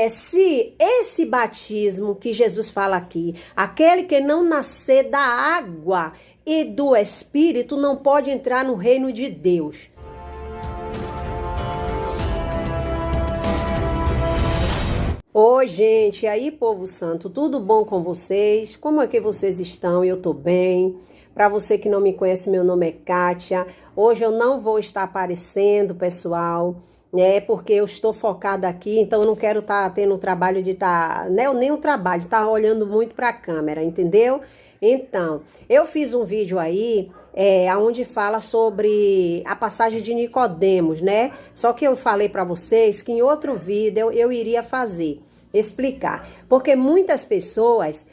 Se esse batismo que Jesus fala aqui, aquele que não nascer da água e do Espírito, não pode entrar no reino de Deus. Oi, gente, e aí, povo santo, tudo bom com vocês? Como é que vocês estão? Eu tô bem. Para você que não me conhece, meu nome é Kátia. Hoje eu não vou estar aparecendo, pessoal, né? Porque eu estou focada aqui, então eu não quero estar tendo o trabalho de estar, né? Nem o trabalho de estar olhando muito para a câmera, entendeu? Então, eu fiz um vídeo aí, onde fala sobre a passagem de Nicodemos, né? Só que eu falei para vocês que em outro vídeo eu iria explicar. Porque muitas pessoas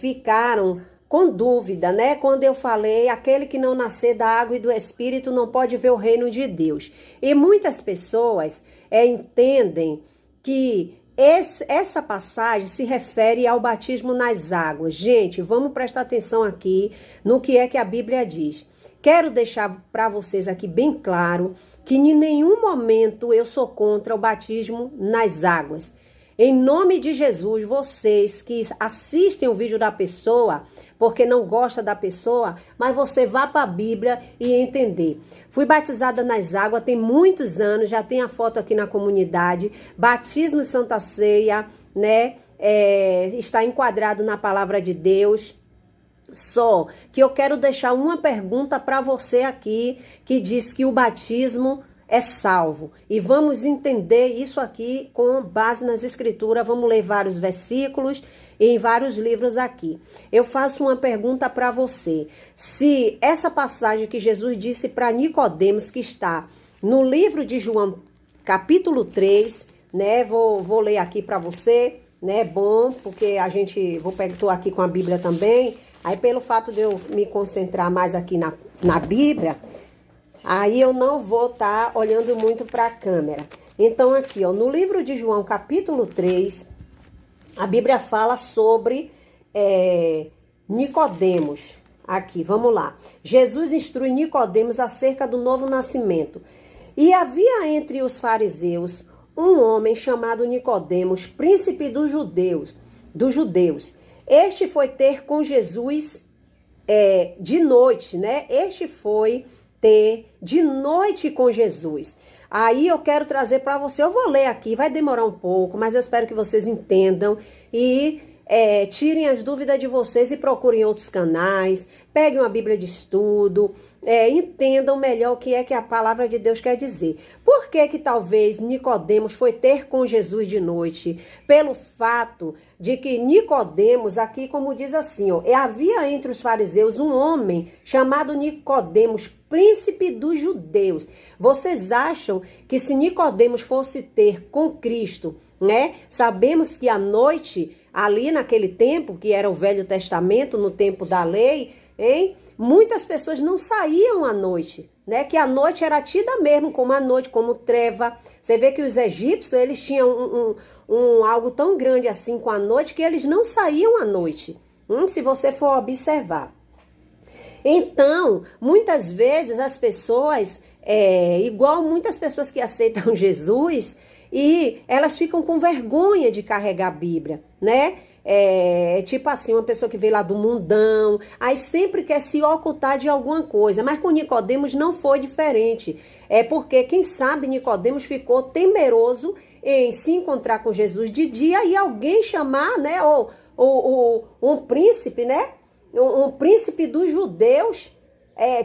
ficaram com dúvida, né? Quando eu falei, aquele que não nascer da água e do Espírito não pode ver o reino de Deus. E muitas pessoas entendem que essa passagem se refere ao batismo nas águas. Gente, vamos prestar atenção aqui no que é que a Bíblia diz. Quero deixar para vocês aqui bem claro que em nenhum momento eu sou contra o batismo nas águas. Em nome de Jesus, vocês que assistem o vídeo da pessoa, porque não gosta da pessoa, mas você vá para a Bíblia e entender. Fui batizada nas águas tem muitos anos, já tem a foto aqui na comunidade. Batismo e Santa Ceia, né? Está enquadrado na palavra de Deus. Só que eu quero deixar uma pergunta para você aqui, que diz que o batismo é salvo. E vamos entender isso aqui com base nas escrituras. Vamos ler vários versículos e em vários livros aqui. Eu faço uma pergunta para você. Se essa passagem que Jesus disse para Nicodemos, que está no livro de João, capítulo 3, né? Vou ler aqui para você, né? Bom, porque estou aqui com a Bíblia também. Aí pelo fato de eu me concentrar mais aqui na Bíblia, aí eu não vou estar olhando muito para a câmera. Então aqui, ó, no livro de João, capítulo 3, a Bíblia fala sobre Nicodemos. Aqui, vamos lá. Jesus instrui Nicodemos acerca do novo nascimento. E havia entre os fariseus um homem chamado Nicodemos, príncipe dos judeus. Este foi ter com Jesus de noite, né? Este foi ter de noite com Jesus. Aí eu quero trazer para você, eu vou ler aqui, vai demorar um pouco, mas eu espero que vocês entendam e tirem as dúvidas de vocês e procurem outros canais, peguem uma Bíblia de estudo, entendam melhor o que é que a palavra de Deus quer dizer. Por que talvez Nicodemos foi ter com Jesus de noite? Pelo fato de que Nicodemos, aqui como diz assim, ó, havia entre os fariseus um homem chamado Nicodemos, príncipe dos judeus. Vocês acham que se Nicodemos fosse ter com Cristo, né? Sabemos que à noite, ali naquele tempo, que era o Velho Testamento, no tempo da lei, muitas pessoas não saíam à noite, né? Que a noite era tida mesmo como a noite, como treva. Você vê que os egípcios, eles tinham algo tão grande assim com a noite, que eles não saíam à noite, se você for observar. Então, muitas vezes as pessoas, igual muitas pessoas que aceitam Jesus, e elas ficam com vergonha de carregar a Bíblia, né? Tipo assim, uma pessoa que veio lá do mundão, aí sempre quer se ocultar de alguma coisa, mas com Nicodemos não foi diferente. Porque, quem sabe, Nicodemos ficou temeroso em se encontrar com Jesus de dia e alguém chamar, né, um príncipe, né? Um príncipe dos judeus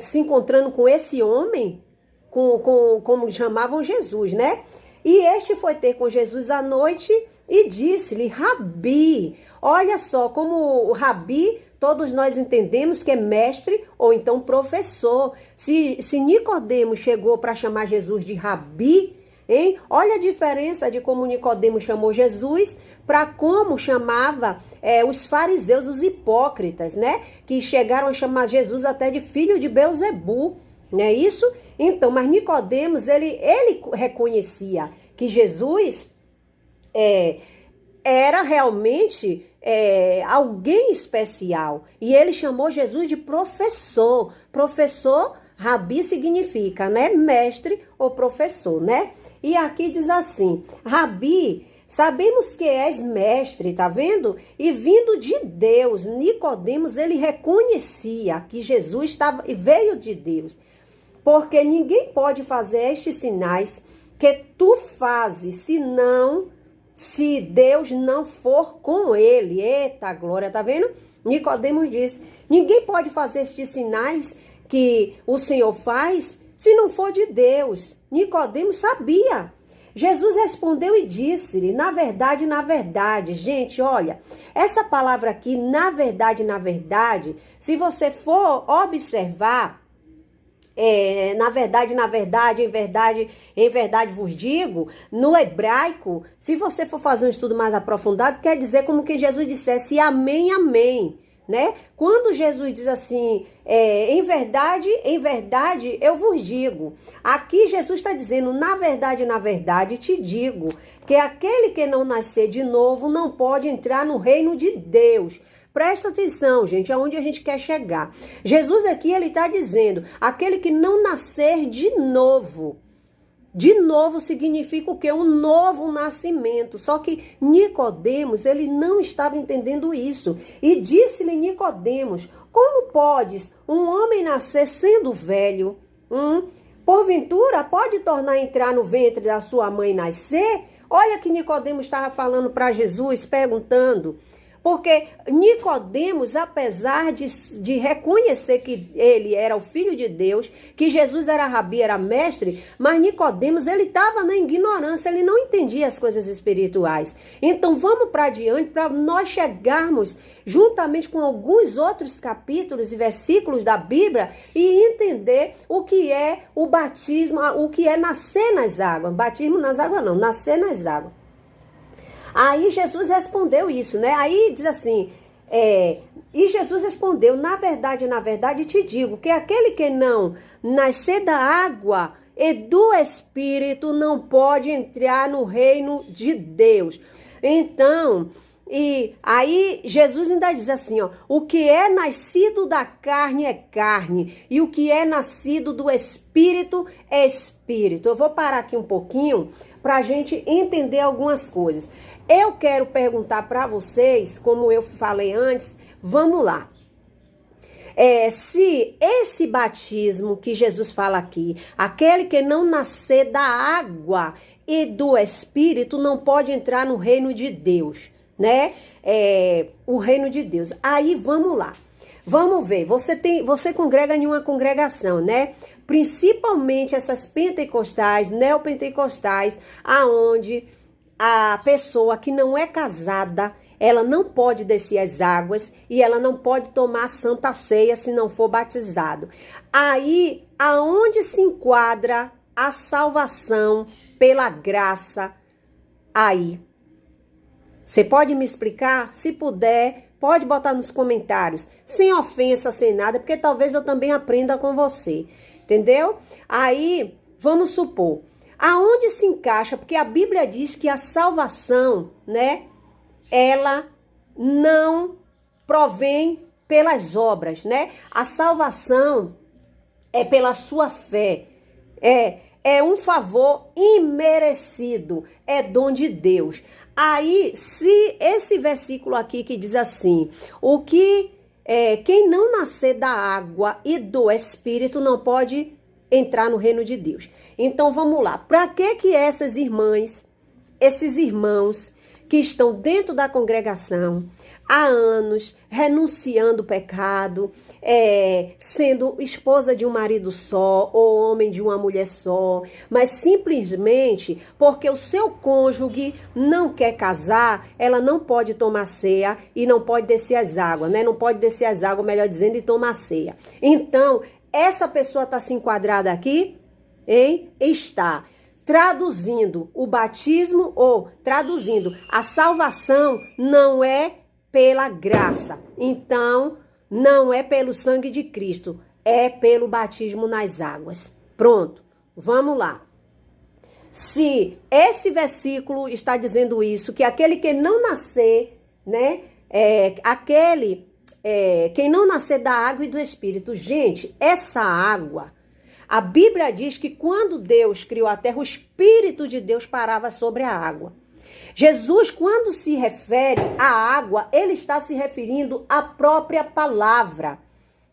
se encontrando com esse homem, como chamavam Jesus, né? E este foi ter com Jesus à noite e disse-lhe, Rabi. Olha só, como o Rabi, todos nós entendemos que é mestre ou então professor. Se Nicodemos chegou para chamar Jesus de Rabi, olha a diferença de como Nicodemos chamou Jesus para como chamava os fariseus, os hipócritas, né? Que chegaram a chamar Jesus até de filho de Belzebu, não é isso? Então, mas Nicodemos, ele reconhecia que Jesus era realmente alguém especial. E ele chamou Jesus de professor. Professor, Rabi significa, né? Mestre ou professor, né? E aqui diz assim, Rabi Sabemos que és mestre, tá vendo? E vindo de Deus, Nicodemos, ele reconhecia que Jesus veio de Deus. Porque ninguém pode fazer estes sinais que tu fazes, se Deus não for com ele. Eita glória, tá vendo? Nicodemos disse, ninguém pode fazer estes sinais que o Senhor faz se não for de Deus. Nicodemos sabia. Jesus respondeu e disse-lhe, na verdade, gente, olha, essa palavra aqui, na verdade, se você for observar, em verdade vos digo, no hebraico, se você for fazer um estudo mais aprofundado, quer dizer como que Jesus dissesse amém, amém, né? Quando Jesus diz assim, em verdade, eu vos digo. Aqui Jesus está dizendo, na verdade, te digo, que aquele que não nascer de novo não pode entrar no reino de Deus. Presta atenção, gente, aonde a gente quer chegar. Jesus aqui, ele está dizendo, aquele que não nascer de novo. De novo significa o quê? Um novo nascimento. Só que Nicodemos, ele não estava entendendo isso. E disse-lhe Nicodemos, como podes um homem nascer sendo velho? Porventura, pode tornar a entrar no ventre da sua mãe e nascer? Olha que Nicodemos estava falando para Jesus, perguntando. Porque Nicodemos, apesar de reconhecer que ele era o Filho de Deus, que Jesus era rabi, era mestre, mas Nicodemos, ele estava na ignorância, ele não entendia as coisas espirituais. Então vamos para adiante para nós chegarmos juntamente com alguns outros capítulos e versículos da Bíblia e entender o que é o batismo, o que é nascer nas águas. Batismo nas águas não, nascer nas águas. Aí Jesus respondeu isso, né? Aí diz assim, e Jesus respondeu, na verdade te digo, que aquele que não nascer da água e do Espírito não pode entrar no reino de Deus. Então, e aí Jesus ainda diz assim, ó, o que é nascido da carne é carne, e o que é nascido do Espírito é Espírito. Eu vou parar aqui um pouquinho para a gente entender algumas coisas. Eu quero perguntar para vocês, como eu falei antes, vamos lá. Se esse batismo que Jesus fala aqui, aquele que não nascer da água e do Espírito não pode entrar no reino de Deus, né? O reino de Deus. Aí vamos lá. Vamos ver. Você congrega em uma congregação, né? Principalmente essas pentecostais, neopentecostais, aonde a pessoa que não é casada, ela não pode descer as águas e ela não pode tomar a santa ceia se não for batizado. Aí, aonde se enquadra a salvação pela graça aí? Você pode me explicar? Se puder, pode botar nos comentários, sem ofensa, sem nada, porque talvez eu também aprenda com você, entendeu? Aí, vamos supor, aonde se encaixa, porque a Bíblia diz que a salvação, né, ela não provém pelas obras, né? A salvação é pela sua fé, é um favor imerecido, é dom de Deus. Aí, se esse versículo aqui que diz assim, quem não nascer da água e do Espírito não pode entrar no reino de Deus. Então vamos lá. Para que essas irmãs, esses irmãos que estão dentro da congregação há anos, renunciando o pecado, sendo esposa de um marido só ou homem de uma mulher só, mas simplesmente porque o seu cônjuge não quer casar, ela não pode tomar ceia e não pode descer as águas, né? Não pode descer as águas, melhor dizendo, e tomar ceia. Então, essa pessoa está se enquadrada aqui? Está. Traduzindo o batismo ou traduzindo a salvação não é pela graça. Então, não é pelo sangue de Cristo, é pelo batismo nas águas. Pronto, vamos lá. Se esse versículo está dizendo isso, que aquele que não nascer, né, quem não nascer da água e do Espírito, gente, essa água, a Bíblia diz que quando Deus criou a terra, o Espírito de Deus parava sobre a água. Jesus, quando se refere à água, ele está se referindo à própria palavra,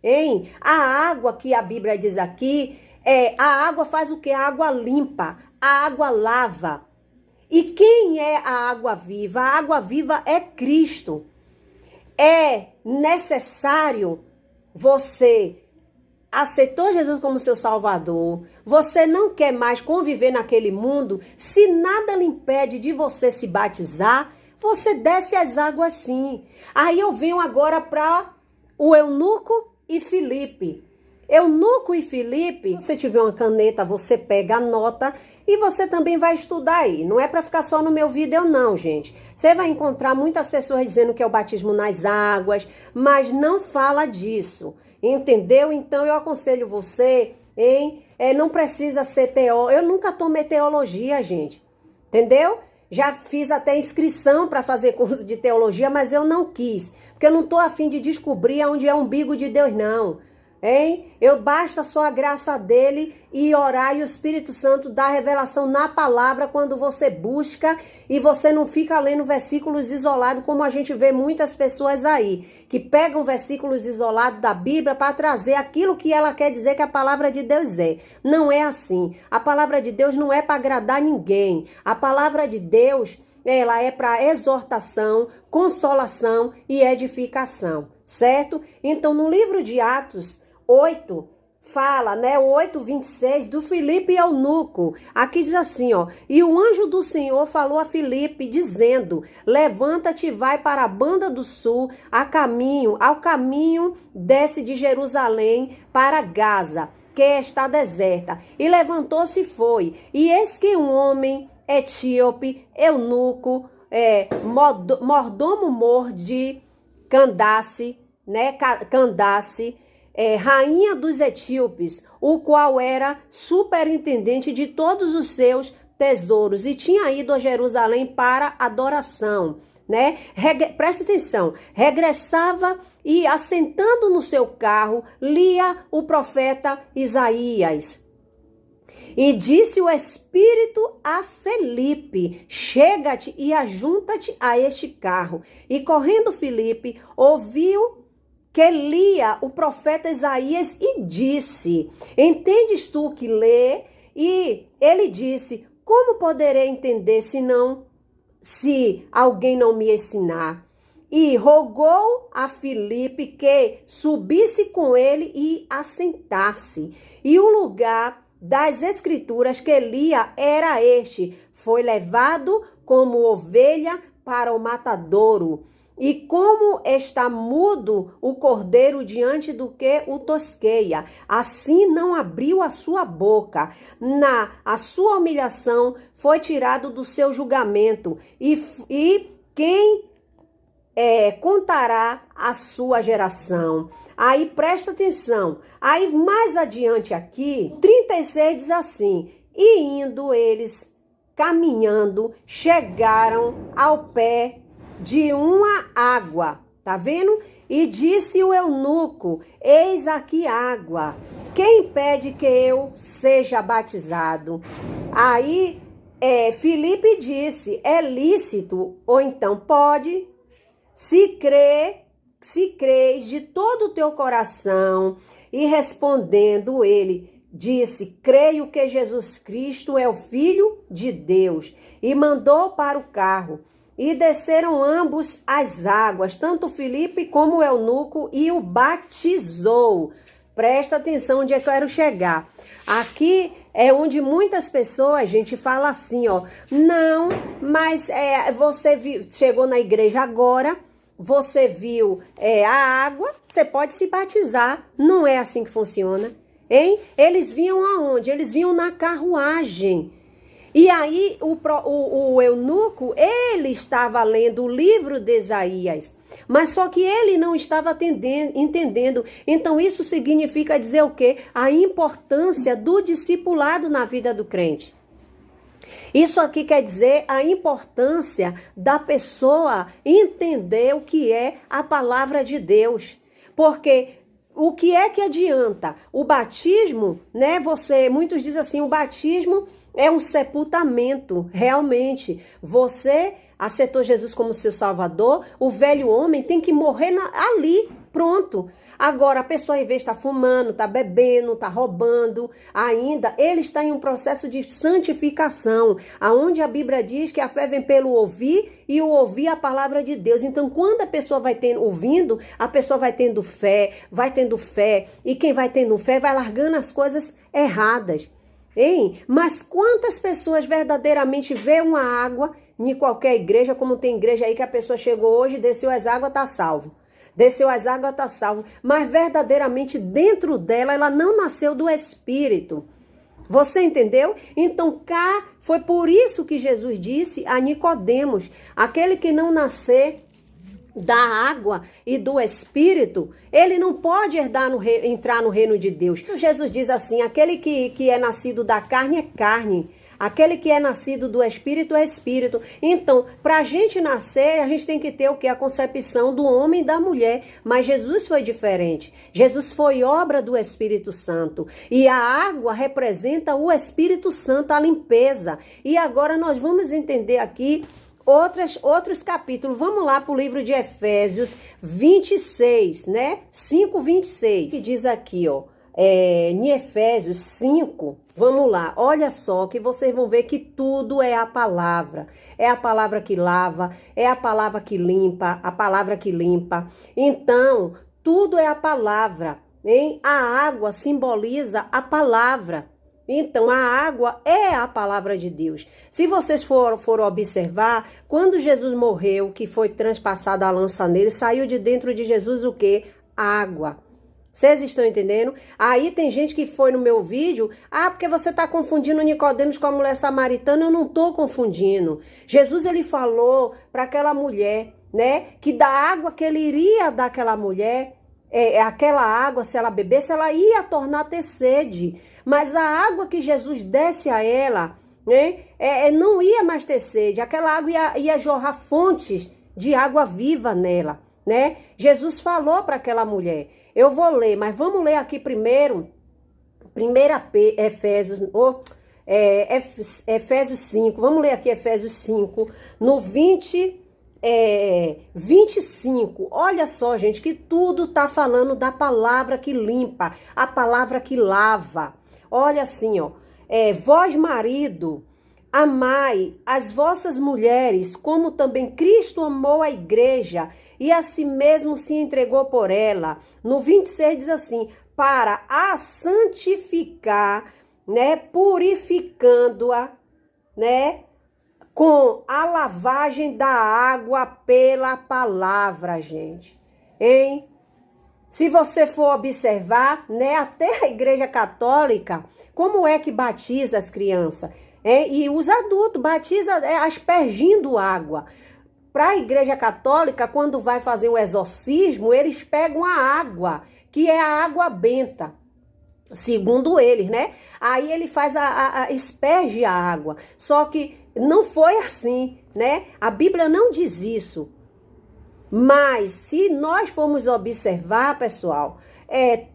hein? A água que a Bíblia diz aqui, a água faz o quê? A água limpa, a água lava. E quem é a água viva? A água viva é Cristo. É necessário você aceitou Jesus como seu Salvador, você não quer mais conviver naquele mundo, se nada lhe impede de você se batizar, você desce as águas sim. Aí eu venho agora para o Eunuco e Filipe. Eunuco e Filipe, se você tiver uma caneta, você pega a nota e você também vai estudar aí. Não é para ficar só no meu vídeo não, gente. Você vai encontrar muitas pessoas dizendo que é o batismo nas águas, mas não fala disso. Entendeu? Então eu aconselho você, hein? Não precisa ser teólogo. Eu nunca tomei teologia, gente. Entendeu? Já fiz até inscrição para fazer curso de teologia, mas eu não quis. Porque eu não estou a fim de descobrir onde é o umbigo de Deus, não. Hein? Basta só a graça dele e orar, e o Espírito Santo dá revelação na palavra quando você busca e você não fica lendo versículos isolados, como a gente vê muitas pessoas aí, que pegam versículos isolados da Bíblia para trazer aquilo que ela quer dizer que a palavra de Deus é. Não é assim. A palavra de Deus não é para agradar ninguém. A palavra de Deus, ela é para exortação, consolação e edificação, certo? Então, no livro de Atos 8, fala, né, o 8:26, do Filipe e Eunuco. Aqui diz assim, ó: e o anjo do Senhor falou a Filipe, dizendo: levanta-te e vai para a banda do sul, ao caminho desce de Jerusalém para Gaza, que está deserta. E levantou-se e foi. E eis que um homem etíope, eunuco, mordomo-mor de Candace, né, Candace, rainha dos etíopes, o qual era superintendente de todos os seus tesouros e tinha ido a Jerusalém para adoração, né? Presta atenção, regressava e, assentando no seu carro, lia o profeta Isaías. E disse o Espírito a Filipe: chega-te e ajunta-te a este carro. E correndo Filipe, ouviu que lia o profeta Isaías e disse: entendes tu o que lê? E ele disse: como poderei entender se alguém não me ensinar? E rogou a Filipe que subisse com ele e assentasse. E o lugar das escrituras que lia era este: foi levado como ovelha para o matadouro. E como está mudo o cordeiro diante do que o tosqueia, assim não abriu a sua boca. A sua humilhação foi tirado do seu julgamento. E quem contará a sua geração? Aí presta atenção. Aí mais adiante aqui, 36 diz assim: e indo eles caminhando, chegaram ao pé de uma água, tá vendo? E disse o eunuco: eis aqui água, quem impede que eu seja batizado? Aí Filipe disse: é lícito, ou então pode, se crês de todo o teu coração. E respondendo ele, disse: creio que Jesus Cristo é o Filho de Deus. E mandou para o carro. E desceram ambos as águas, tanto Filipe como o eunuco, e o batizou. Presta atenção onde é que eu quero chegar. Aqui é onde muitas pessoas, gente, fala assim, ó: não, mas você chegou na igreja agora, você viu a água, você pode se batizar. Não é assim que funciona, hein? Eles vinham aonde? Eles vinham na carruagem. E aí o eunuco, ele estava lendo o livro de Isaías, mas só que ele não estava entendendo. Então isso significa dizer o quê? A importância do discipulado na vida do crente. Isso aqui quer dizer a importância da pessoa entender o que é a palavra de Deus. Porque o que é que adianta? O batismo, né? Muitos dizem assim, o batismo é um sepultamento, realmente. Você aceitou Jesus como seu salvador, o velho homem tem que morrer ali, pronto. Agora, a pessoa, em vez de estar fumando, está bebendo, está roubando, ainda, ele está em um processo de santificação, aonde a Bíblia diz que a fé vem pelo ouvir e o ouvir a palavra de Deus. Então, quando a pessoa vai ouvindo, a pessoa vai tendo fé, e quem vai tendo fé vai largando as coisas erradas. Hein? Mas quantas pessoas verdadeiramente vê uma água em qualquer igreja, como tem igreja aí que a pessoa chegou hoje, desceu as águas, está salvo. Desceu as águas, está salvo. Mas verdadeiramente dentro dela, ela não nasceu do Espírito. Você entendeu? Então cá foi por isso que Jesus disse a Nicodemos, aquele que não nascer da água e do Espírito, ele não pode entrar no reino de Deus. Jesus diz assim, aquele que é nascido da carne é carne, aquele que é nascido do Espírito é Espírito. Então, para a gente nascer, a gente tem que ter o que? A concepção do homem e da mulher. Mas Jesus foi diferente. Jesus foi obra do Espírito Santo. E a água representa o Espírito Santo, a limpeza. E agora nós vamos entender aqui outros capítulos. Vamos lá para o livro de Efésios 26, né? 5:26. Que diz aqui, ó. Em Efésios 5, vamos lá, olha só que vocês vão ver que tudo é a palavra que lava, é a palavra que limpa, então tudo é a palavra, hein? A água simboliza a palavra, então a água é a palavra de Deus. Se vocês foram observar, quando Jesus morreu, que foi transpassada a lança nele, saiu de dentro de Jesus o quê? Água. Vocês estão entendendo? Aí tem gente que foi no meu vídeo, porque você está confundindo Nicodemos com a mulher samaritana. Eu não estou confundindo. Jesus, ele falou para aquela mulher, né, que da água que ele iria dar àquela mulher, aquela água, se ela bebesse, ela ia tornar a ter sede. Mas a água que Jesus desse a ela, né, não ia mais ter sede. Aquela água ia jorrar fontes de água viva nela, né? Jesus falou para aquela mulher. Eu vou ler, mas vamos ler aqui primeiro, Efésios 5, vamos ler aqui Efésios 5, no 25, olha só, gente, que tudo tá falando da palavra que limpa, a palavra que lava. Olha assim, ó, vós marido, amai as vossas mulheres, como também Cristo amou a igreja, e a si mesmo se entregou por ela. No 26 diz assim, para a santificar, né, purificando-a, né, com a lavagem da água pela palavra, gente. Hein? Se você for observar, né, até a Igreja Católica, como é que batiza as crianças? E os adultos batizam aspergindo água. Para a Igreja Católica, quando vai fazer o exorcismo, eles pegam a água, que é a água benta, segundo eles, né? Aí ele faz asperge a água. Só que não foi assim, né? A Bíblia não diz isso. Mas se nós formos observar, pessoal,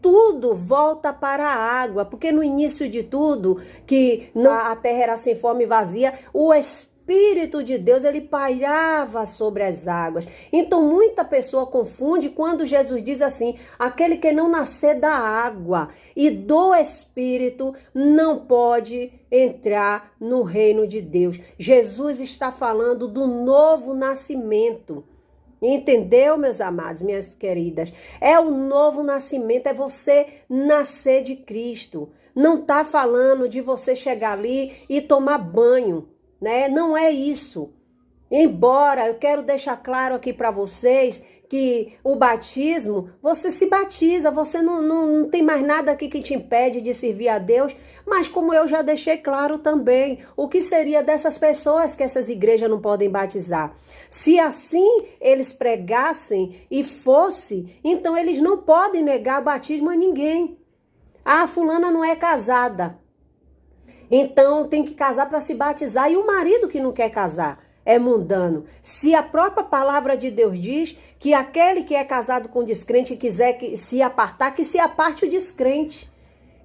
tudo volta para a água, porque no início de tudo, que a terra era sem forma e vazia, o Espírito de Deus, ele pairava sobre as águas. Então, muita pessoa confunde quando Jesus diz assim, aquele que não nascer da água e do Espírito não pode entrar no reino de Deus. Jesus está falando do novo nascimento. Entendeu, meus amados, minhas queridas? É o novo nascimento, é você nascer de Cristo. Não está falando de você chegar ali e tomar banho, né? Não é isso. Embora eu quero deixar claro aqui para vocês que o batismo, você se batiza, você não tem mais nada aqui que te impede de servir a Deus, mas como eu já deixei claro também, o que seria dessas pessoas que essas igrejas não podem batizar? Se assim eles pregassem e fosse, então eles não podem negar batismo a ninguém. Ah, fulana não é casada, então tem que casar para se batizar, e o marido que não quer casar é mundano. Se a própria palavra de Deus diz que aquele que é casado com descrente e quiser se apartar, que se aparte o descrente.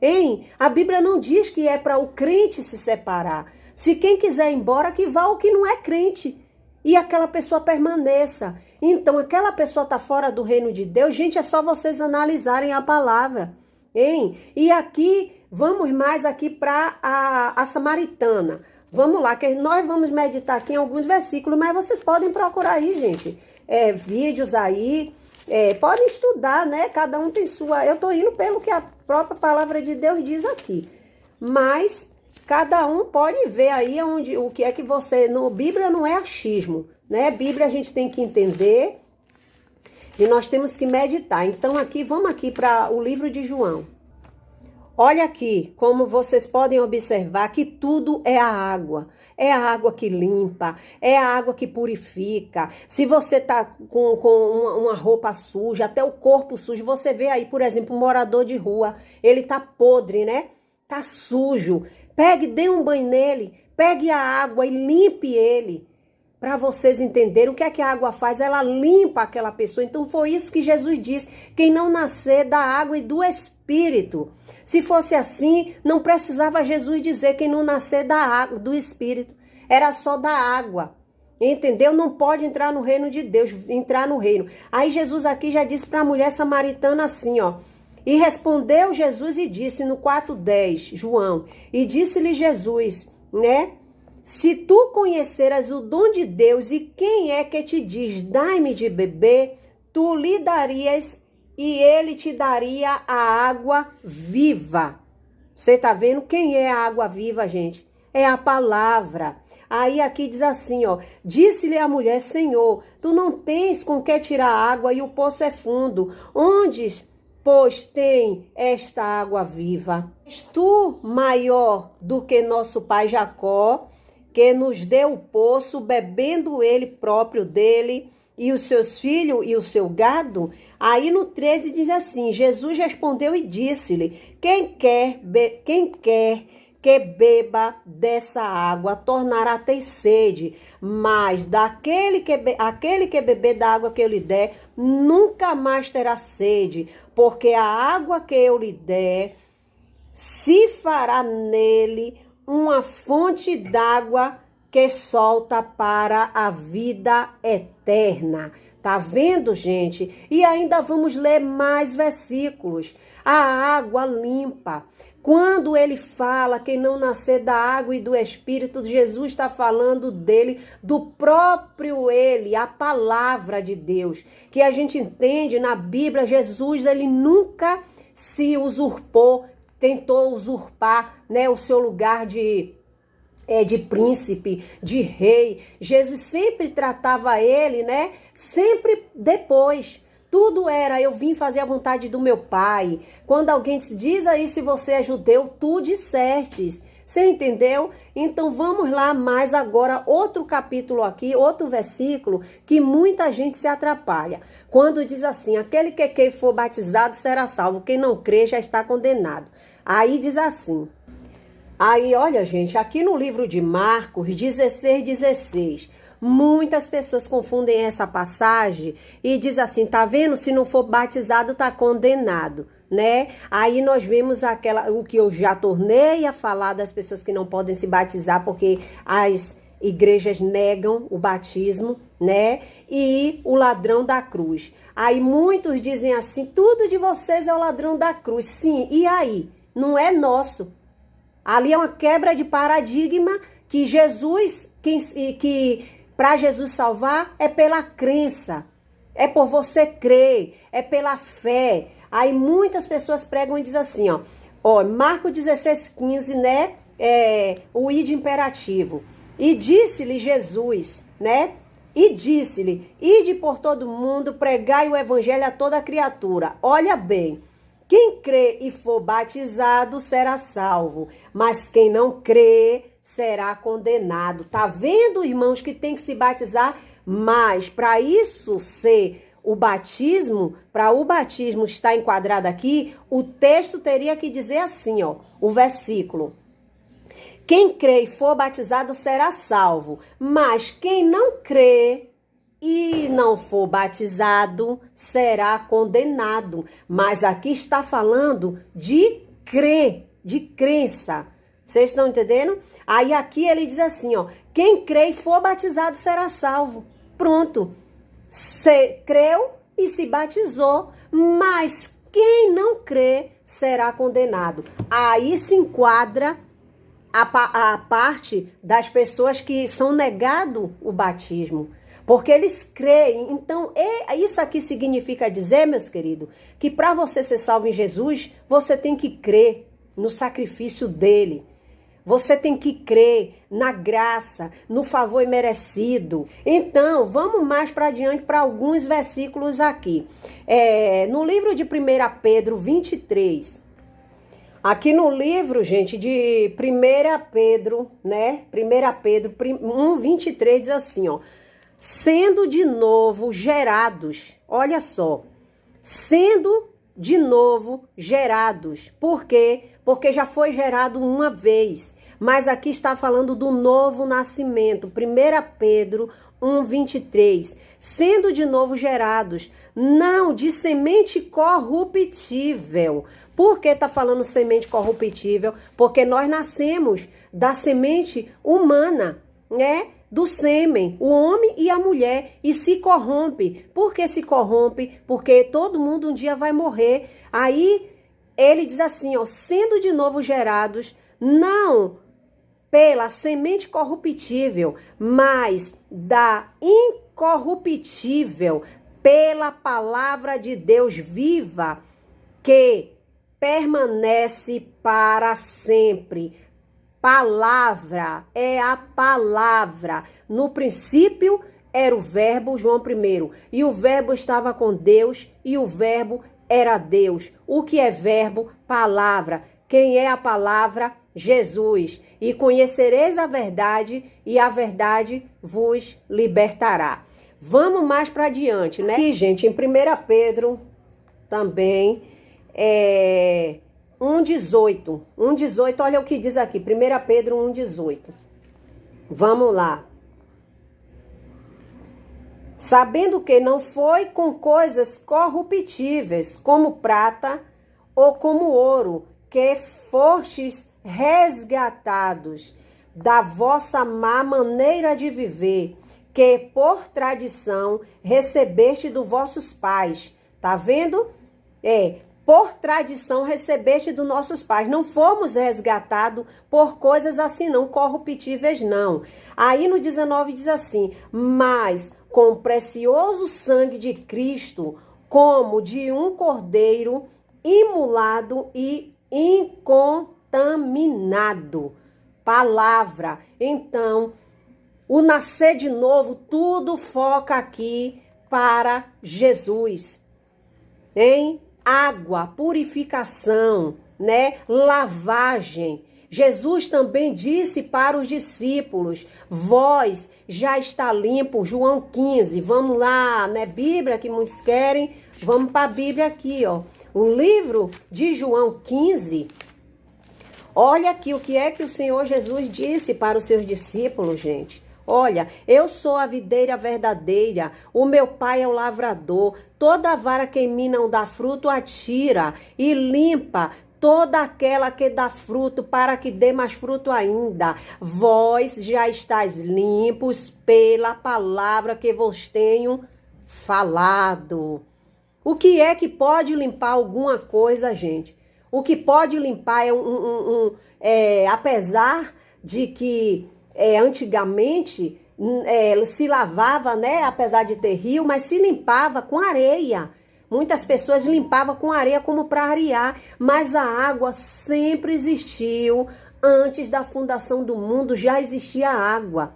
Hein? A Bíblia não diz que é para o crente se separar. Se quem quiser ir embora, que vá o que não é crente. e aquela pessoa permaneça. Então, aquela pessoa está fora do reino de Deus. Gente, é só vocês analisarem a palavra, hein? E aqui, vamos mais aqui para a samaritana. Vamos lá, que nós vamos meditar aqui em alguns versículos, mas vocês podem procurar aí, gente, vídeos aí, podem estudar, né? Cada um tem sua... Eu estou indo pelo que a própria palavra de Deus diz aqui. Mas cada um pode ver aí o que é que você... Bíblia não é achismo, né? Bíblia a gente tem que entender e nós temos que meditar. Então aqui, vamos aqui para o livro de João. Olha aqui, como vocês podem observar que tudo é a água. É a água que limpa, é a água que purifica. Se você tá com uma roupa suja, até o corpo sujo, você vê aí, por exemplo, um morador de rua, ele tá podre, né? Tá sujo. Pegue, dê um banho nele, pegue a água e limpe ele. Para vocês entenderem o que é que a água faz, ela limpa aquela pessoa. Então foi isso que Jesus disse, quem não nascer da água e do Espírito. Se fosse assim, não precisava Jesus dizer quem não nascer da água, do Espírito. Era só da água. Entendeu? Não pode entrar no reino de Deus, entrar no reino. Aí Jesus aqui já disse para a mulher samaritana assim, ó. E respondeu Jesus e disse no 4:10, João. E disse-lhe Jesus, né? Se tu conheceras o dom de Deus e quem é que te diz, dai-me de beber, tu lhe darias e ele te daria a água viva. Você tá vendo quem é a água viva, gente? É a palavra. Aí aqui diz assim, ó. Disse-lhe a mulher, Senhor, tu não tens com que tirar água e o poço é fundo. Onde, pois, tem esta água viva? És tu maior do que nosso pai Jacó, que nos deu o poço, bebendo ele próprio dele, e os seus filhos e o seu gado? Aí no 13 diz assim, Jesus respondeu e disse-lhe, quem quer que beba dessa água tornará a ter sede, mas aquele que beber da água que eu lhe der, nunca mais terá sede, porque a água que eu lhe der se fará nele uma fonte d'água que solta para a vida eterna. Tá vendo, gente? E ainda vamos ler mais versículos. A água limpa. Quando ele fala quem não nascer da água e do Espírito, Jesus está falando dele, do próprio ele, a palavra de Deus. Que a gente entende na Bíblia, Jesus, ele nunca se usurpou, tentou usurpar, né, o seu lugar de príncipe, de rei. Jesus sempre tratava ele, né? Sempre depois. Tudo era, eu vim fazer a vontade do meu pai. Quando alguém diz aí se você é judeu, tu dissertes. Você entendeu? Então vamos lá mais agora, outro capítulo aqui, outro versículo, que muita gente se atrapalha. Quando diz assim, aquele que for batizado será salvo, quem não crê já está condenado. Aí diz assim... Aí, olha, gente, aqui no livro de Marcos 16:16, muitas pessoas confundem essa passagem e diz assim, tá vendo? Se não for batizado, tá condenado, né? Aí nós vemos o que eu já tornei a falar das pessoas que não podem se batizar porque as igrejas negam o batismo, né? E o ladrão da cruz. Aí muitos dizem assim, tudo de vocês é o ladrão da cruz. Sim, e aí? Não é nosso. Ali é uma quebra de paradigma que Jesus, que para Jesus salvar é pela crença, é por você crer, é pela fé. Aí muitas pessoas pregam e dizem assim, ó Marcos 16:15, né, o id imperativo. E disse-lhe Jesus, né, e disse-lhe, ide por todo mundo, pregai o evangelho a toda criatura. Olha bem. Quem crê e for batizado será salvo, mas quem não crê será condenado. Tá vendo, irmãos, que tem que se batizar? Mas para isso ser o batismo, para o batismo estar enquadrado aqui, o texto teria que dizer assim, ó, o versículo. Quem crê e for batizado será salvo, mas quem não crê e não for batizado, será condenado. Mas aqui está falando de crer, de crença. Vocês estão entendendo? Aí aqui ele diz assim, ó, quem crê e for batizado será salvo. Pronto. Você creu e se batizou, mas quem não crê será condenado. Aí se enquadra a parte das pessoas que são negado o batismo, porque eles creem. Então, isso aqui significa dizer, meus queridos, que para você ser salvo em Jesus, você tem que crer no sacrifício dele. Você tem que crer na graça, no favor imerecido. Então, vamos mais para adiante para alguns versículos aqui. No livro de 1 Pedro 23. Aqui no livro, gente, de 1 Pedro, né? 1 Pedro 1, 23 diz assim, ó. Sendo de novo gerados, olha só. Sendo de novo gerados. Por quê? Porque já foi gerado uma vez. Mas aqui está falando do novo nascimento. 1 Pedro 1, 23. Sendo de novo gerados, não de semente corruptível. Por que está falando semente corruptível? Porque nós nascemos da semente humana, né? Do sêmen, o homem e a mulher, e se corrompe. Por que se corrompe? Porque todo mundo um dia vai morrer. Aí ele diz assim, ó, sendo de novo gerados, não pela semente corruptível, mas da incorruptível, pela palavra de Deus viva, que permanece para sempre. Palavra, é a palavra. No princípio era o verbo, João 1, e o verbo estava com Deus, e o verbo era Deus. O que é verbo? Palavra. Quem é a palavra? Jesus. E conhecereis a verdade, e a verdade vos libertará. Vamos mais para adiante, né? Aqui, gente, em 1 Pedro também, 1,18. 1,18, olha o que diz aqui. 1 Pedro 1,18. Vamos lá. Sabendo que não foi com coisas corruptíveis, como prata ou como ouro, que fostes resgatados da vossa má maneira de viver, que por tradição recebeste dos vossos pais. Tá vendo? Por tradição recebeste dos nossos pais. Não fomos resgatados por coisas assim, não, corruptíveis, não. Aí no 19 diz assim, mas com o precioso sangue de Cristo, como de um cordeiro imolado e incontaminado. Palavra. Então, o nascer de novo, tudo foca aqui para Jesus. Hein? Água, purificação, né? Lavagem. Jesus também disse para os discípulos, vós já está limpo, João 15. Vamos lá, né? Bíblia que muitos querem. Vamos para a Bíblia aqui, ó. O livro de João 15. Olha aqui o que é que o Senhor Jesus disse para os seus discípulos, gente. Olha, eu sou a videira verdadeira, o meu pai é o lavrador. Toda vara que em mim não dá fruto, atira e limpa toda aquela que dá fruto, para que dê mais fruto ainda. Vós já estáis limpos pela palavra que vos tenho falado. O que é que pode limpar alguma coisa, gente? O que pode limpar apesar de que antigamente se lavava, né? Apesar de ter rio, mas se limpava com areia. Muitas pessoas limpavam com areia como para arear, mas a água sempre existiu. Antes da fundação do mundo já existia água.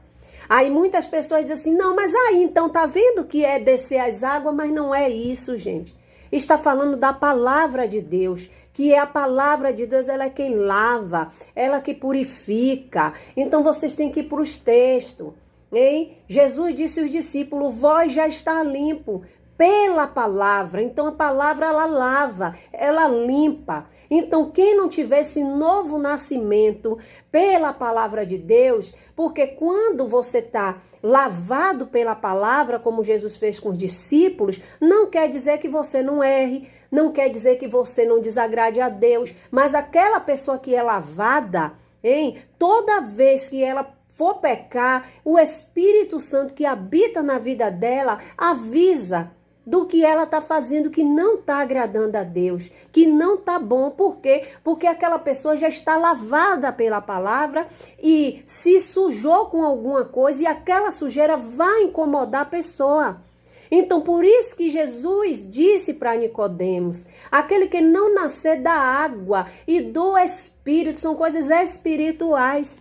Aí muitas pessoas dizem assim, não, mas aí então tá vendo que é descer as águas, mas não é isso, gente. Está falando da palavra de Deus, que é a palavra de Deus, ela é quem lava, ela que purifica. Então vocês têm que ir para os textos, hein? Jesus disse aos discípulos, vós já está limpo pela palavra. Então a palavra ela lava, ela limpa. Então quem não tiver esse novo nascimento pela palavra de Deus, porque quando você está lavado pela palavra, como Jesus fez com os discípulos, não quer dizer que você não erre, não quer dizer que você não desagrade a Deus, mas aquela pessoa que é lavada, hein? Toda vez que ela for pecar, o Espírito Santo que habita na vida dela avisa do que ela está fazendo que não está agradando a Deus, que não está bom. Por quê? Porque aquela pessoa já está lavada pela palavra e se sujou com alguma coisa e aquela sujeira vai incomodar a pessoa. Então, por isso que Jesus disse para Nicodemos, aquele que não nascer da água e do Espírito, são coisas espirituais,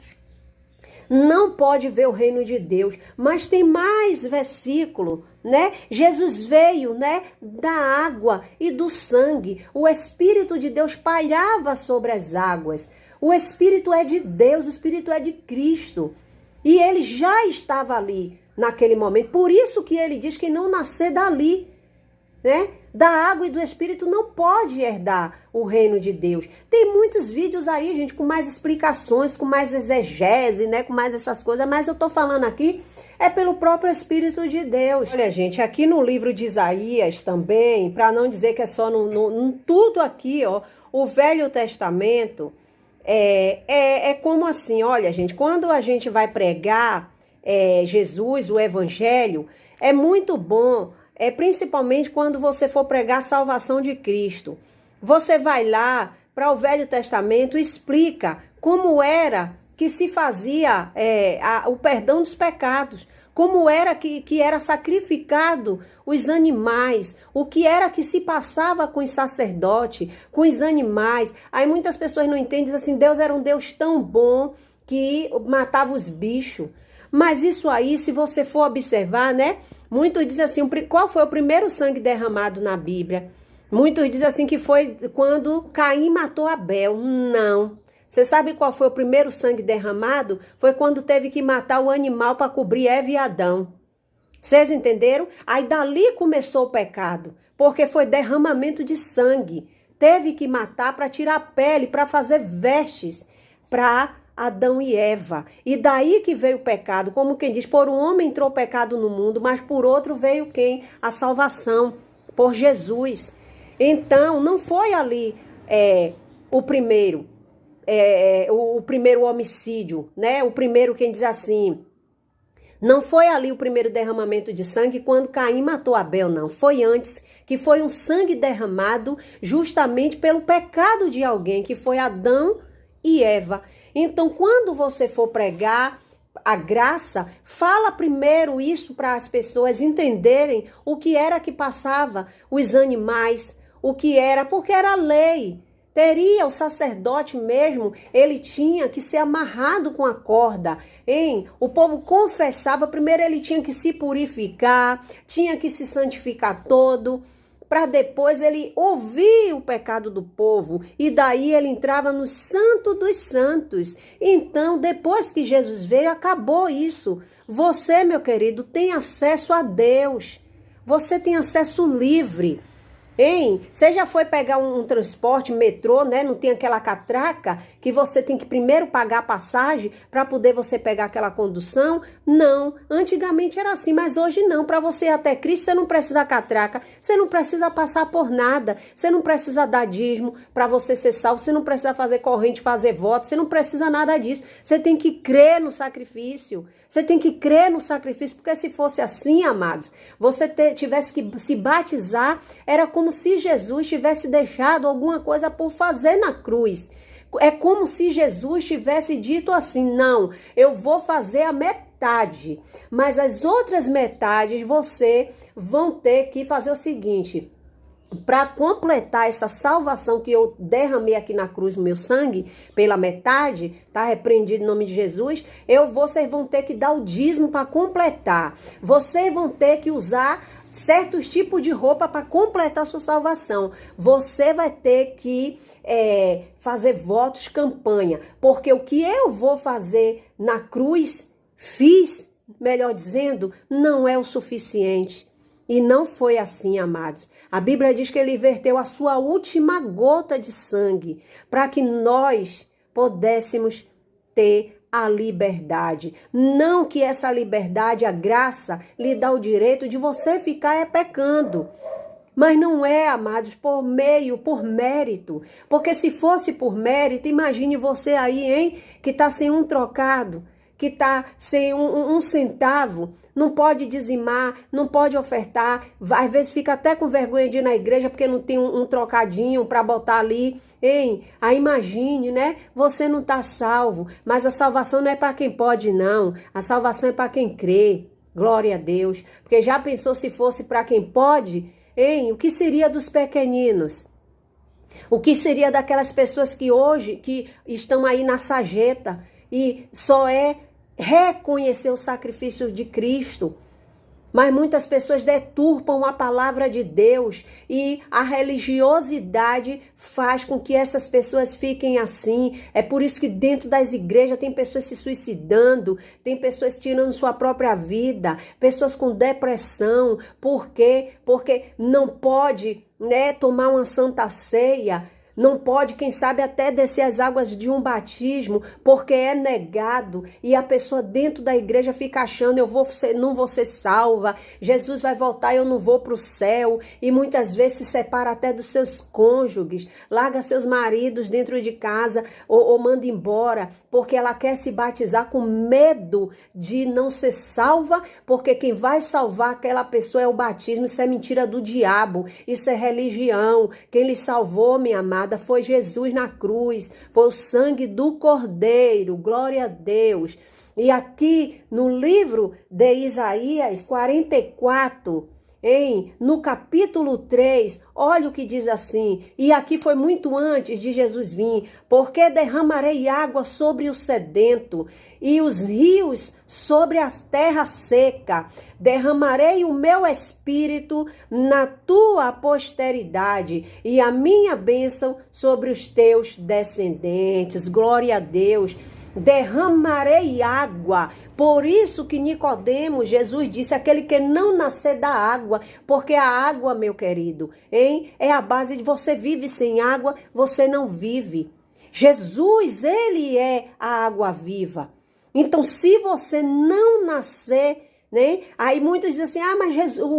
não pode ver o reino de Deus. Mas tem mais versículo, né? Jesus veio, né, da água e do sangue. O Espírito de Deus pairava sobre as águas. O Espírito é de Deus, o Espírito é de Cristo. E ele já estava ali naquele momento. Por isso que ele diz que não nascer dali, né? Da água e do Espírito não pode herdar o reino de Deus. Tem muitos vídeos aí, gente, com mais explicações, com mais exegese, né? Com mais essas coisas. Mas eu tô falando aqui é pelo próprio Espírito de Deus. Olha, gente, aqui no livro de Isaías também, para não dizer que é só tudo aqui, ó, o Velho Testamento é como assim, olha, gente, quando a gente vai pregar Jesus, o Evangelho, é muito bom, principalmente quando você for pregar a salvação de Cristo. Você vai lá para o Velho Testamento e explica como era que se fazia o perdão dos pecados, como era que era sacrificado os animais, o que era que se passava com os sacerdotes, com os animais. Aí muitas pessoas não entendem, dizem assim, Deus era um Deus tão bom que matava os bichos. Mas isso aí, se você for observar, né? Muitos dizem assim, qual foi o primeiro sangue derramado na Bíblia? Muitos dizem assim que foi quando Caim matou Abel. Não. Você sabe qual foi o primeiro sangue derramado? Foi quando teve que matar o animal para cobrir Eva e Adão. Vocês entenderam? Aí dali começou o pecado, porque foi derramamento de sangue. Teve que matar para tirar a pele, para fazer vestes para Adão e Eva. E daí que veio o pecado. Como quem diz, por um homem entrou o pecado no mundo, mas por outro veio quem? A salvação, por Jesus. Então, não foi ali o primeiro homicídio, né? O primeiro, quem diz assim, não foi ali o primeiro derramamento de sangue quando Caim matou Abel, não. Foi antes, que foi um sangue derramado justamente pelo pecado de alguém, que foi Adão e Eva. Então, quando você for pregar a graça, fala primeiro isso para as pessoas entenderem o que era que passava, os animais, o que era, porque era lei. Teria o sacerdote mesmo, ele tinha que ser amarrado com a corda, hein? O povo confessava, primeiro ele tinha que se purificar, tinha que se santificar todo, para depois ele ouvir o pecado do povo, e daí ele entrava no Santo dos Santos. Então, depois que Jesus veio, acabou isso. Você, meu querido, tem acesso a Deus. Você tem acesso livre. Hein? Você já foi pegar um transporte, metrô, né? Não tem aquela catraca que você tem que primeiro pagar a passagem para poder você pegar aquela condução? Não. Antigamente era assim, mas hoje não. Para você ir até Cristo, você não precisa catraca, você não precisa passar por nada, você não precisa dar dízimo para você ser salvo, você não precisa fazer corrente, fazer voto, você não precisa nada disso. Você tem que crer no sacrifício. Você tem que crer no sacrifício, porque se fosse assim, amados, você tivesse que se batizar, era como se Jesus tivesse deixado alguma coisa por fazer na cruz. É como se Jesus tivesse dito assim, não, eu vou fazer a metade, mas as outras metades você vão ter que fazer o seguinte, para completar essa salvação que eu derramei aqui na cruz, o meu sangue, pela metade, tá repreendido em nome de Jesus, vocês vão ter que dar o dízimo para completar. Vocês vão ter que usar certos tipos de roupa para completar a sua salvação. Você vai ter que fazer votos, campanha, porque o que eu vou fazer na cruz, melhor dizendo, não é o suficiente. E não foi assim, amados. A Bíblia diz que ele verteu a sua última gota de sangue para que nós pudéssemos ter a liberdade. Não que essa liberdade, a graça, lhe dá o direito de você ficar pecando. Mas não é, amados, por mérito. Porque se fosse por mérito, imagine você aí, hein, que está sem um trocado, que está sem um centavo, não pode dizimar, não pode ofertar, às vezes fica até com vergonha de ir na igreja porque não tem um trocadinho para botar ali, hein? Aí imagine, né? Você não está salvo, mas a salvação não é para quem pode, não. A salvação é para quem crê. Glória a Deus. Porque já pensou se fosse para quem pode, hein? O que seria dos pequeninos? O que seria daquelas pessoas que hoje que estão aí na sarjeta e só é reconhecer o sacrifício de Cristo? Mas muitas pessoas deturpam a palavra de Deus e a religiosidade faz com que essas pessoas fiquem assim. É por isso que dentro das igrejas tem pessoas se suicidando, tem pessoas tirando sua própria vida, pessoas com depressão. Por quê? Porque não pode, né, tomar uma santa ceia. Não pode, quem sabe, até descer as águas de um batismo, porque é negado. E a pessoa dentro da igreja fica achando, não vou ser salva, Jesus vai voltar e eu não vou para o céu. E muitas vezes se separa até dos seus cônjuges, larga seus maridos dentro de casa ou manda embora, porque ela quer se batizar com medo de não ser salva, porque quem vai salvar aquela pessoa é o batismo. Isso é mentira do diabo, isso é religião. Quem lhe salvou, minha amada, foi Jesus na cruz, foi o sangue do Cordeiro, glória a Deus. E aqui no livro de Isaías 44, no capítulo 3, olha o que diz assim, e aqui foi muito antes de Jesus vir: porque derramarei água sobre o sedento e os rios sobre a terra seca, derramarei o meu espírito na tua posteridade e a minha bênção sobre os teus descendentes. Glória a Deus. Derramarei água. Por isso que Nicodemo, Jesus disse, aquele que não nascer da água, porque a água, meu querido, é a base de você vive sem água, você não vive. Jesus, ele é a água viva. Então, se você não nascer, né? Aí muitos dizem assim, mas Jesus,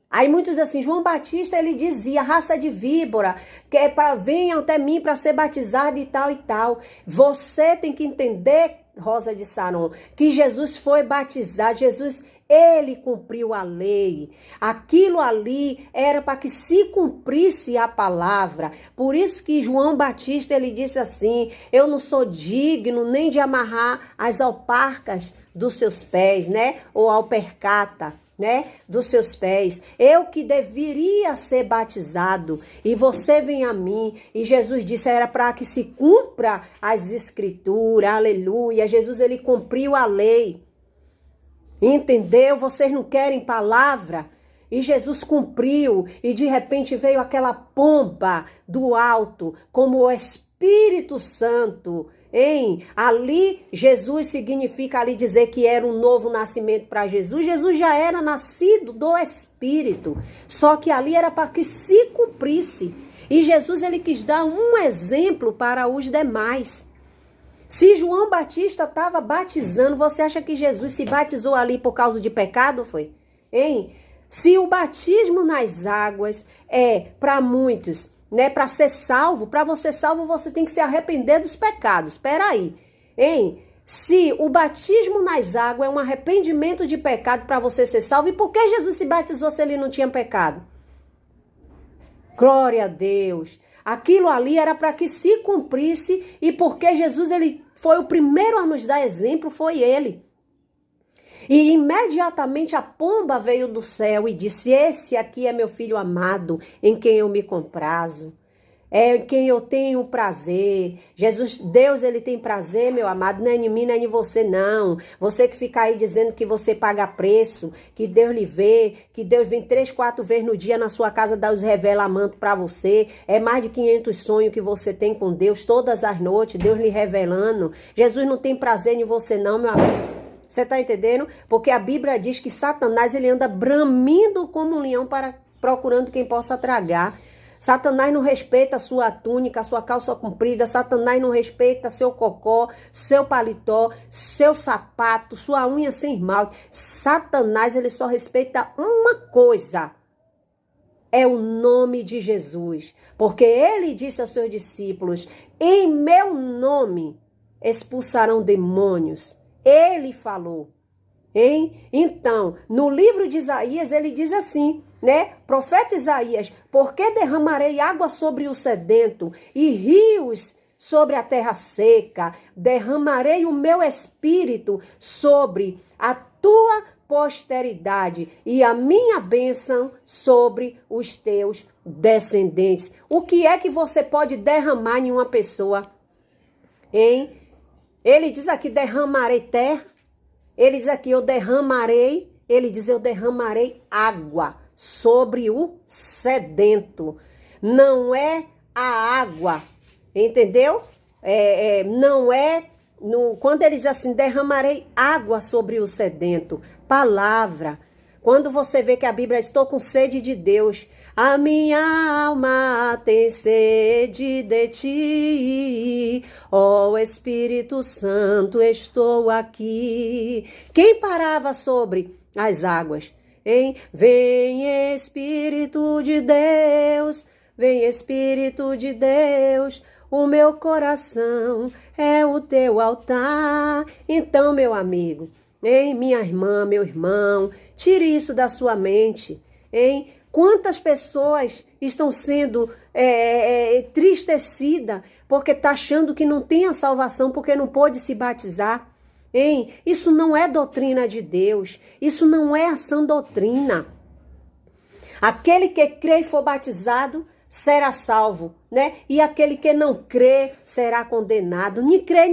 aí muitos dizem assim, João Batista, ele dizia, raça de víbora, que é para venham até mim para ser batizado e tal e tal. Você tem que entender, Rosa de Saron, que Jesus foi batizado, Jesus, ele cumpriu a lei. Aquilo ali era para que se cumprisse a palavra. Por isso que João Batista, ele disse assim, eu não sou digno nem de amarrar as alparcas dos seus pés, né? Ou alpercata, né, dos seus pés. Eu que deveria ser batizado e você vem a mim. E Jesus disse, era para que se cumpra as escrituras, aleluia. Jesus, ele cumpriu a lei, entendeu? Vocês não querem palavra? E Jesus cumpriu, e de repente veio aquela pomba do alto, como o Espírito Santo, ali Jesus significa ali dizer que era um novo nascimento para Jesus. Jesus já era nascido do Espírito, só que ali era para que se cumprisse. E Jesus, ele quis dar um exemplo para os demais. Se João Batista estava batizando, você acha que Jesus se batizou ali por causa de pecado, foi? Se o batismo nas águas é para muitos, né, para ser salvo, para você salvo, você tem que se arrepender dos pecados. Espera aí, se o batismo nas águas é um arrependimento de pecado para você ser salvo, e por que Jesus se batizou se ele não tinha pecado? Glória a Deus. Aquilo ali era para que se cumprisse, e porque Jesus, ele foi o primeiro a nos dar exemplo, foi ele. E imediatamente a pomba veio do céu e disse, esse aqui é meu filho amado, em quem eu me comprazo, é em quem eu tenho prazer. Jesus, Deus, ele tem prazer, meu amado, não é em mim, não é em você, não. Você que fica aí dizendo que você paga preço, que Deus lhe vê, que Deus vem 3, 4 vezes no dia na sua casa dar os revela-manto para você. É mais de 500 sonhos que você tem com Deus, todas as noites, Deus lhe revelando. Jesus não tem prazer em você, não, meu amigo. Você está entendendo? Porque a Bíblia diz que Satanás, ele anda bramindo como um leão procurando quem possa tragar. Satanás não respeita a sua túnica, a sua calça comprida. Satanás não respeita seu cocó, seu paletó, seu sapato, sua unha sem esmalte. Satanás, ele só respeita uma coisa. É o nome de Jesus. Porque ele disse aos seus discípulos, em meu nome expulsarão demônios. Ele falou. Hein? Então, no livro de Isaías, ele diz assim, né? Profeta Isaías, porque derramarei água sobre o sedento e rios sobre a terra seca, derramarei o meu espírito sobre a tua posteridade e a minha bênção sobre os teus descendentes. O que é que você pode derramar em uma pessoa? Hein? Ele diz aqui, derramarei terra. Ele diz aqui, eu derramarei. Ele diz, eu derramarei água sobre o sedento. Não é a água, entendeu? Não é... Quando ele diz assim, derramarei água sobre o sedento. Palavra. Quando você vê que a Bíblia diz, estou com sede de Deus. A minha alma tem sede de ti, ó Espírito Santo, estou aqui. Quem parava sobre as águas? Hein? Vem Espírito de Deus, vem Espírito de Deus, o meu coração é o teu altar. Então, meu amigo, hein? Minha irmã, meu irmão, tire isso da sua mente, hein? Quantas pessoas estão sendo entristecidas porque está achando que não tem a salvação, porque não pôde se batizar? Hein? Isso não é doutrina de Deus. Isso não é a sã doutrina. Aquele que crê e for batizado será salvo, né? E aquele que não crê será condenado. Não crê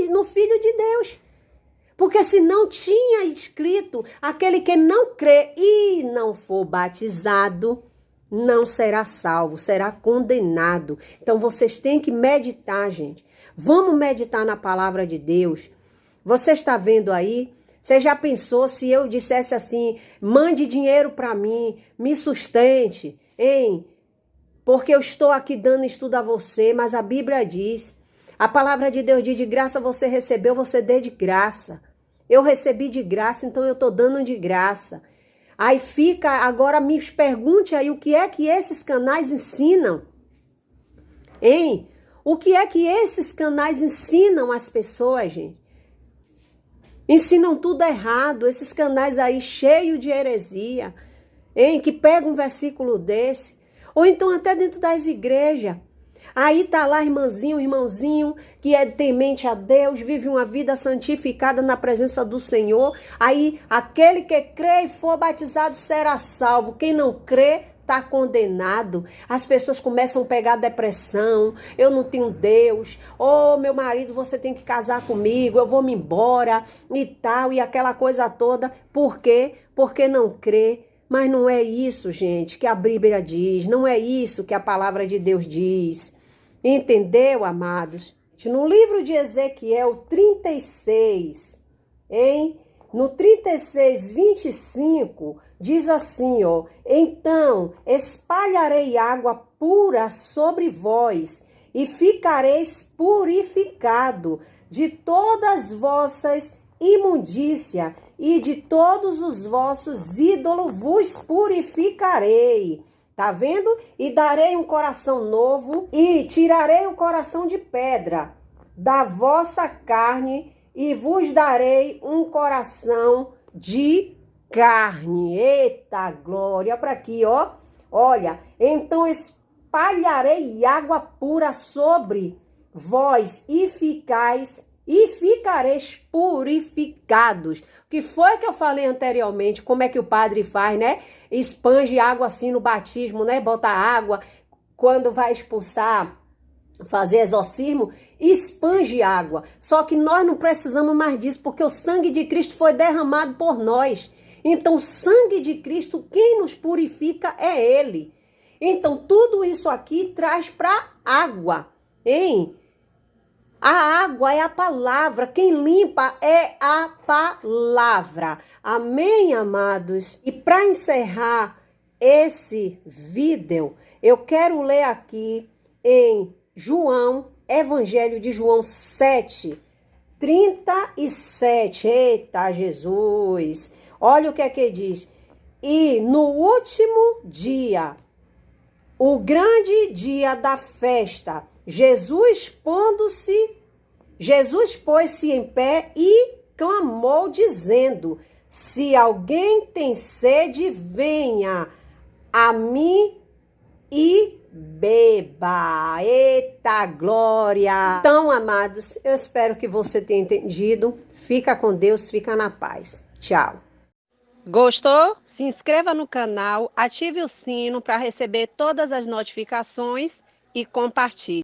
no Filho de Deus. Porque se não tinha escrito, aquele que não crê e não for batizado, não será salvo, será condenado. Então vocês têm que meditar, gente. Vamos meditar na palavra de Deus. Você está vendo aí? Você já pensou se eu dissesse assim, mande dinheiro para mim, me sustente, hein? Porque eu estou aqui dando estudo a você, mas a Bíblia diz, a palavra de Deus diz, de graça você recebeu, você dê de graça. Eu recebi de graça, então eu estou dando de graça. Aí fica, agora me pergunte aí o que é que esses canais ensinam. Hein? O que é que esses canais ensinam às pessoas, gente? Ensinam tudo errado, esses canais aí cheios de heresia, hein? Que pegam um versículo desse, ou então até dentro das igrejas. Aí tá lá irmãozinho, que é temente a Deus, vive uma vida santificada na presença do Senhor. Aí aquele que crê e for batizado será salvo. Quem não crê está condenado. As pessoas começam a pegar depressão. Eu não tenho Deus. Oh, meu marido, você tem que casar comigo. Eu vou me embora e tal. E aquela coisa toda. Por quê? Porque não crê. Mas não é isso, gente, que a Bíblia diz. Não é isso que a palavra de Deus diz. Entendeu, amados? No livro de Ezequiel 36, hein? No 36, 25, diz assim, ó. Então espalharei água pura sobre vós e ficareis purificado de todas vossas imundícias e de todos os vossos ídolos vos purificarei. Tá vendo? E darei um coração novo e tirarei o coração de pedra da vossa carne e vos darei um coração de carne. Eita glória! Para aqui, ó. Olha, então espalharei água pura sobre vós e ficareis purificados. O que foi que eu falei anteriormente? Como é que o padre faz, né? Espange água assim no batismo, né? Bota água quando vai expulsar, fazer exorcismo, espange água. Só que nós não precisamos mais disso, porque o sangue de Cristo foi derramado por nós. Então, o sangue de Cristo, quem nos purifica é Ele. Então, tudo isso aqui traz para água, hein? A água é a palavra, quem limpa é a palavra. Amém, amados? E para encerrar esse vídeo, eu quero ler aqui em João, Evangelho de João 7:37. Eita, Jesus! Olha o que diz. E no último dia, o grande dia da festa, Jesus pôs-se em pé e clamou, dizendo: se alguém tem sede, venha a mim e beba. Eita glória! Então, amados, eu espero que você tenha entendido. Fica com Deus, fica na paz. Tchau. Gostou? Se inscreva no canal, ative o sino para receber todas as notificações e compartilhe.